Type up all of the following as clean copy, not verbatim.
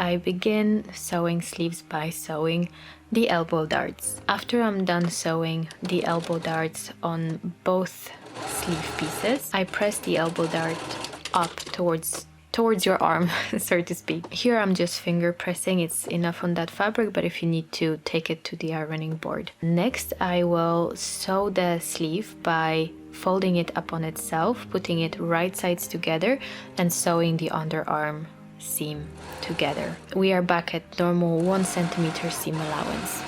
I begin sewing sleeves by sewing the elbow darts. After I'm done sewing the elbow darts on both sleeve pieces, I press the elbow dart up towards your arm, so to speak. Here I'm just finger pressing, it's enough on that fabric, but if you need to, take it to the ironing board. Next, I will sew the sleeve by folding it up on itself, putting it right sides together, and sewing the underarm seam together. We are back at normal 1 centimeter seam allowance.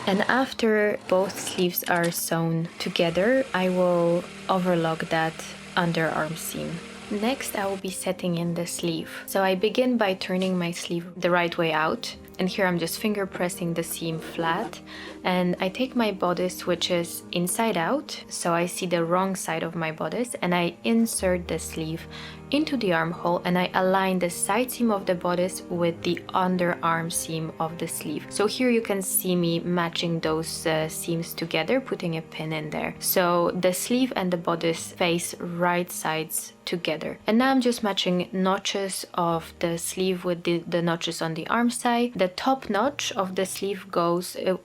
And after both sleeves are sewn together, I will overlock that underarm seam. Next, I will be setting in the sleeve. So I begin by turning my sleeve the right way out. And here I'm just finger pressing the seam flat. And I take my bodice, which is inside out. So I see the wrong side of my bodice, and I insert the sleeve into the armhole, and I align the side seam of the bodice with the underarm seam of the sleeve. So here you can see me matching those seams together, putting a pin in there. So the sleeve and the bodice face right sides together. And now I'm just matching notches of the sleeve with the notches on the arm side. The top notch of the sleeve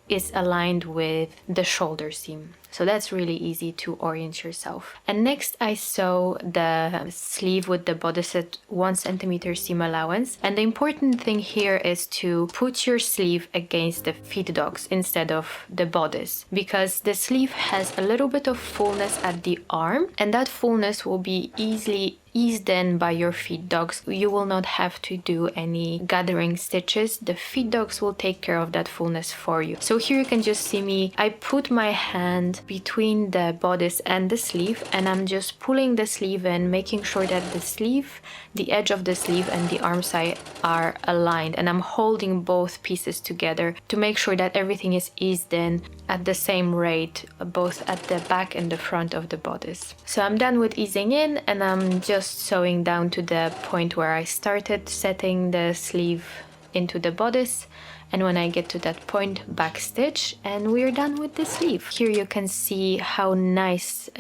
is aligned with the shoulder seam. So that's really easy to orient yourself. And next I sew the sleeve with the bodice at 1 centimeter seam allowance. And the important thing here is to put your sleeve against the feed dogs instead of the bodice, because the sleeve has a little bit of fullness at the arm, and that fullness will be easily eased in by your feed dogs. You will not have to do any gathering stitches. The feed dogs will take care of that fullness for you. So here you can just see me, I put my hand between the bodice and the sleeve, and I'm just pulling the sleeve in, making sure that the sleeve, the edge of the sleeve and the arm side are aligned, and I'm holding both pieces together to make sure that everything is eased in at the same rate, both at the back and the front of the bodice. So I'm done with easing in, and I'm just sewing down to the point where I started setting the sleeve into the bodice, and when I get to that point, back stitch, and we're done with the sleeve. Here you can see how nicely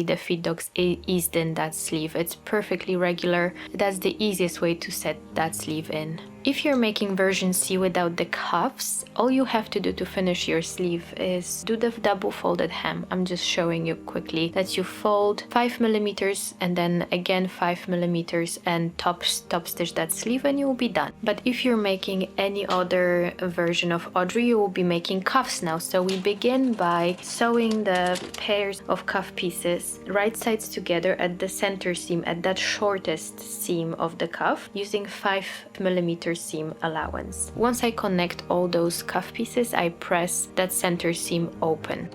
the feed dogs eased in that sleeve. It's perfectly regular. That's the easiest way to set that sleeve in. If you're making version C without the cuffs, all you have to do to finish your sleeve is do the double folded hem. I'm just showing you quickly that you fold 5 millimeters and then again 5 millimeters and top stitch that sleeve, and you will be done. But if you're making any other version of Audrey, you will be making cuffs now. So we begin by sewing the pairs of cuff pieces right sides together at the center seam, at that shortest seam of the cuff, using 5 millimeters seam allowance. Once I connect all those cuff pieces, I press that center seam open.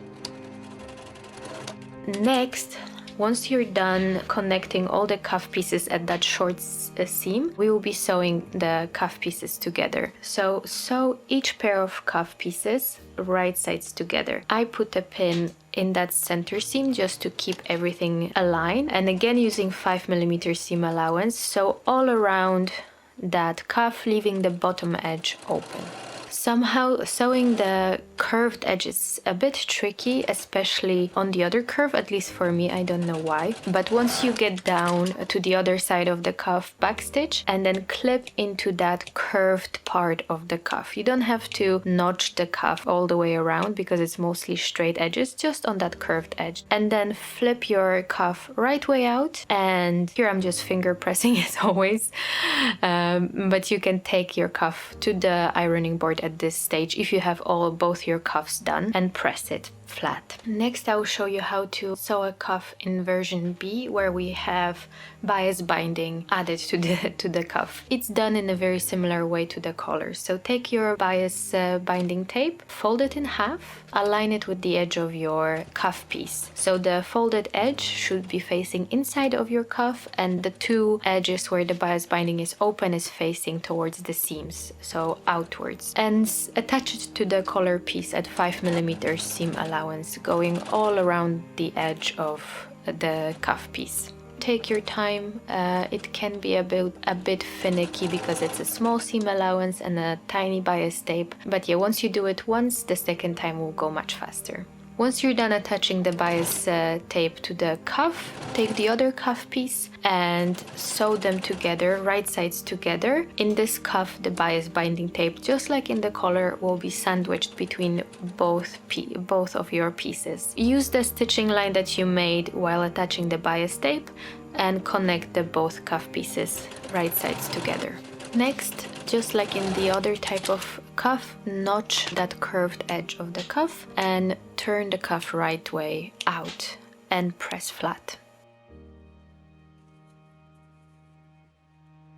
Next, once you're done connecting all the cuff pieces at that short seam, we will be sewing the cuff pieces together. So sew each pair of cuff pieces right sides together. I put a pin in that center seam just to keep everything aligned, and again using 5 millimeter seam allowance, sew all around that cuff, leaving the bottom edge open. Somehow sewing the curved edge is a bit tricky, especially on the other curve, at least for me, I don't know why. But once you get down to the other side of the cuff, backstitch and then clip into that curved part of the cuff. You don't have to notch the cuff all the way around because it's mostly straight edges, just on that curved edge. And then flip your cuff right way out, and here I'm just finger pressing as always, but you can take your cuff to the ironing board at this stage if you have both your cuffs done, and press it flat. Next, I will show you how to sew a cuff in version B, where we have bias binding added to the cuff. It's done in a very similar way to the collar. So take your bias binding tape, fold it in half, align it with the edge of your cuff piece. So the folded edge should be facing inside of your cuff, and the two edges where the bias binding is open is facing towards the seams, so outwards. And attach it to the collar piece at 5 millimeters seam allowance, going all around the edge of the cuff piece. Take your time. It can be a bit finicky because it's a small seam allowance and a tiny bias tape, but yeah, once you do it once, the second time will go much faster. Once you're done attaching the bias tape to the cuff, take the other cuff piece and sew them together, right sides together. In this cuff, the bias binding tape, just like in the collar, will be sandwiched between both of your pieces. Use the stitching line that you made while attaching the bias tape and connect the both cuff pieces, right sides together. Next, just like in the other type of cuff, notch that curved edge of the cuff and turn the cuff right way out and press flat.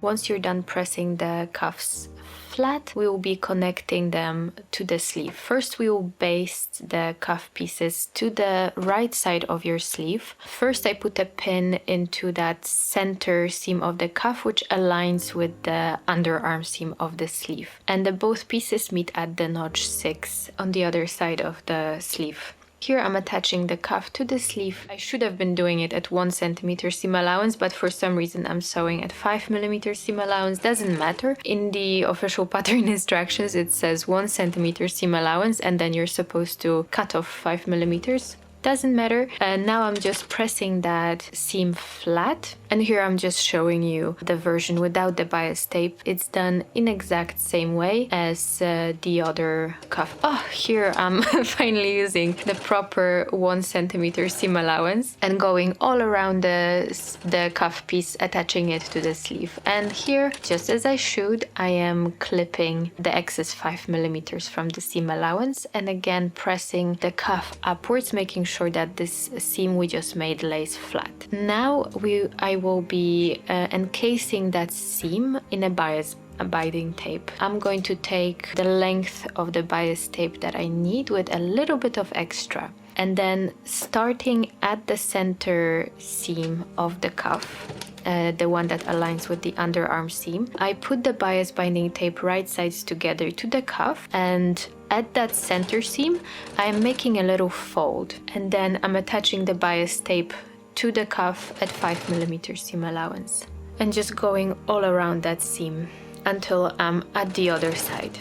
Once you're done pressing the cuffs flat, we will be connecting them to the sleeve. First, we will baste the cuff pieces to the right side of your sleeve. First, I put a pin into that center seam of the cuff, which aligns with the underarm seam of the sleeve. And the both pieces meet at the notch 6 on the other side of the sleeve. Here I'm attaching the cuff to the sleeve. I should have been doing it at 1 centimeter seam allowance, but for some reason I'm sewing at 5 millimeter seam allowance. Doesn't matter. In the official pattern instructions it says 1 centimeter seam allowance and then you're supposed to cut off 5 millimeters. Doesn't matter. Now I'm just pressing that seam flat, and here I'm just showing you the version without the bias tape. It's done in exact same way as the other cuff. Oh, here I'm finally using the proper 1 centimeter seam allowance and going all around the cuff piece, attaching it to the sleeve. And here, just as I should, I am clipping the excess 5 millimeters from the seam allowance and again pressing the cuff upwards, making sure that this seam we just made lays flat. Now I will be encasing that seam in a bias binding tape. I'm going to take the length of the bias tape that I need with a little bit of extra, and then starting at the center seam of the cuff, the one that aligns with the underarm seam, I put the bias binding tape right sides together to the cuff, and at that center seam I'm making a little fold, and then I'm attaching the bias tape to the cuff at 5 millimeter seam allowance and just going all around that seam until I'm at the other side.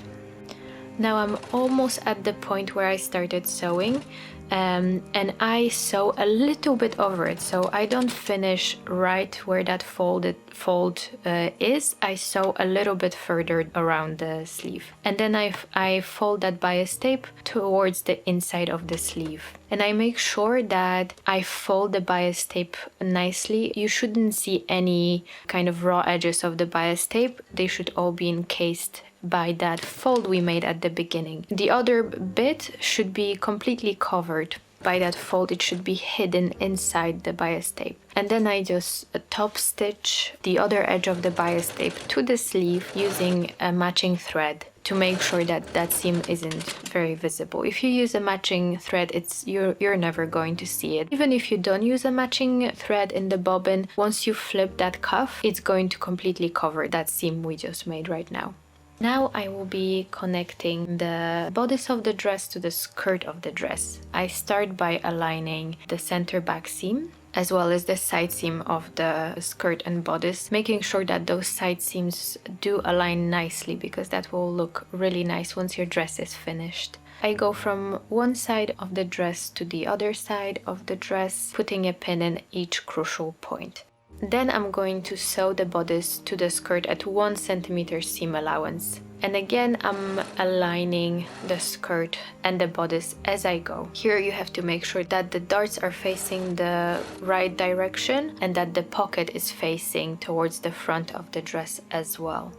Now I'm almost at the point where I started sewing, and I sew a little bit over it, so I don't finish right where that fold is. I sew a little bit further around the sleeve, and then I fold that bias tape towards the inside of the sleeve, and I make sure that I fold the bias tape nicely. You shouldn't see any kind of raw edges of the bias tape. They should all be encased by that fold we made at the beginning. The other bit should be completely covered by that fold. It should be hidden inside the bias tape. And then I just top stitch the other edge of the bias tape to the sleeve using a matching thread to make sure that that seam isn't very visible. If you use a matching thread, you're never going to see it. Even if you don't use a matching thread in the bobbin, once you flip that cuff, it's going to completely cover that seam we just made right now. Now I will be connecting the bodice of the dress to the skirt of the dress. I start by aligning the center back seam as well as the side seam of the skirt and bodice, making sure that those side seams do align nicely, because that will look really nice once your dress is finished. I go from one side of the dress to the other side of the dress, putting a pin in each crucial point. Then I'm going to sew the bodice to the skirt at 1 centimeter seam allowance. And again, I'm aligning the skirt and the bodice as I go. Here you have to make sure that the darts are facing the right direction and that the pocket is facing towards the front of the dress as well.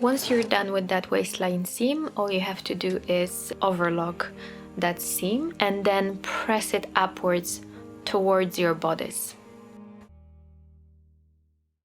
Once you're done with that waistline seam, all you have to do is overlock that seam and then press it upwards towards your bodice.